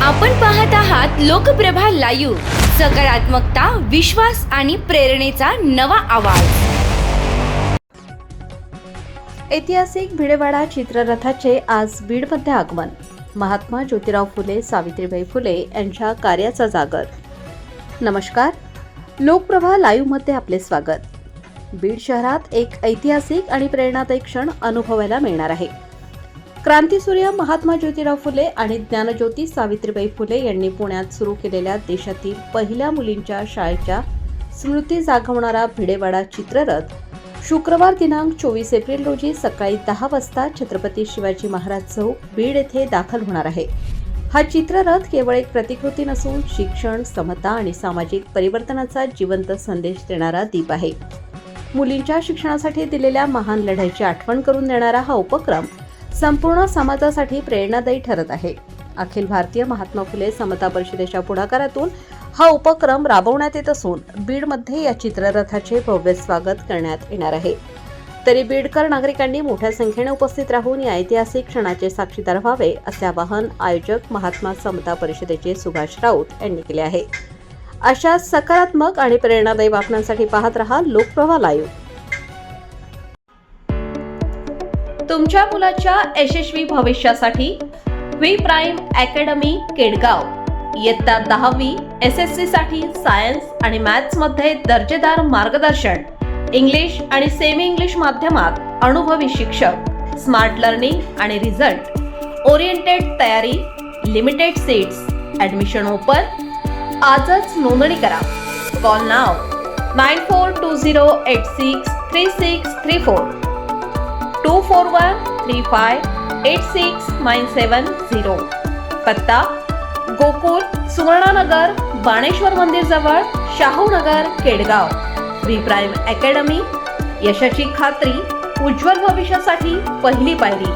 आपण पाहत आहात लोकप्रभा लाईव्ह, सकारात्मकता, विश्वास आणि प्रेरणेचा नवा आवाज। ऐतिहासिक भिडेवाडा चित्ररथाचे आज बीडमध्ये आगमन। महात्मा ज्योतिराव फुले, सावित्रीबाई फुले यांच्या कार्याचा जागर। नमस्कार, लोकप्रभा लाईव्हमध्ये आपले स्वागत। बीड शहरात एक ऐतिहासिक आणि प्रेरणादायी क्षण अनुभवायला मिळणार आहे। क्रांतीसूर्य महात्मा ज्योतिराव फुले आणि ज्ञानज्योती सावित्रीबाई फुले यांनी पुण्यात सुरू केलेल्या देशातील पहिल्या मुलींच्या शाळेच्या स्मृती जागवणारा भिडेवाडा चित्ररथ शुक्रवार दिनांक 24 एप्रिल रोजी सकाळी 10 वाजता छत्रपती शिवाजी महाराज चौक बीड येथे दाखल होणार आहे। हा चित्ररथ केवळ एक प्रतिकृती नसून शिक्षण, समता आणि सामाजिक परिवर्तनाचा जिवंत संदेश देणारा दीप आहे। मुलींच्या शिक्षणासाठी दिलेल्या महान लढ्याची आठवण करून देणारा हा उपक्रम संपूर्ण समाजासाठी प्रेरणादायी ठरत आहे। अखिल भारतीय महात्मा फुले समता परिषदेच्या पुढाकारातून हा उपक्रम राबवण्यात येत असून बीडमध्ये या चित्ररथाचे भव्य स्वागत करण्यात येणार आहे। तरी बीडकर नागरिकांनी मोठ्या संख्येने उपस्थित राहून या ऐतिहासिक क्षणाचे साक्षीदार व्हावे असे आवाहन आयोजक महात्मा समता परिषदेचे सुभाष राऊत यांनी केले आहे। अशा सकारात्मक आणि प्रेरणादायी बातम्यांसाठी पाहत रहा लोकप्रभा लाईव्ह। तुमच्या मुलाच्या यशस्वी भविष्यासाठी व्ही प्राईम अकॅडमी केडगाव इयत्ता 10वी SSC साठी सायन्स आणि मॅथ्स मध्ये दर्जेदार मार्गदर्शन, इंग्लिश आणि सेमी इंग्लिश माध्यमात अनुभवी शिक्षक, स्मार्ट लर्निंग आणि रिझल्ट ओरिएंटेड तयारी, लिमिटेड सीट्स, ॲडमिशन ओपन। आजच नोंदणी करा। कॉल नाव 9420863634 241358697 पत्ता गोकुल सुवर्णानगर, बाणेश्वर मंदिर जवळ, Shahunagar, Kedgaon. V prime academy, यशाची खात्री, उज्ज्वल भविष्यासाठी पहिली पायरी।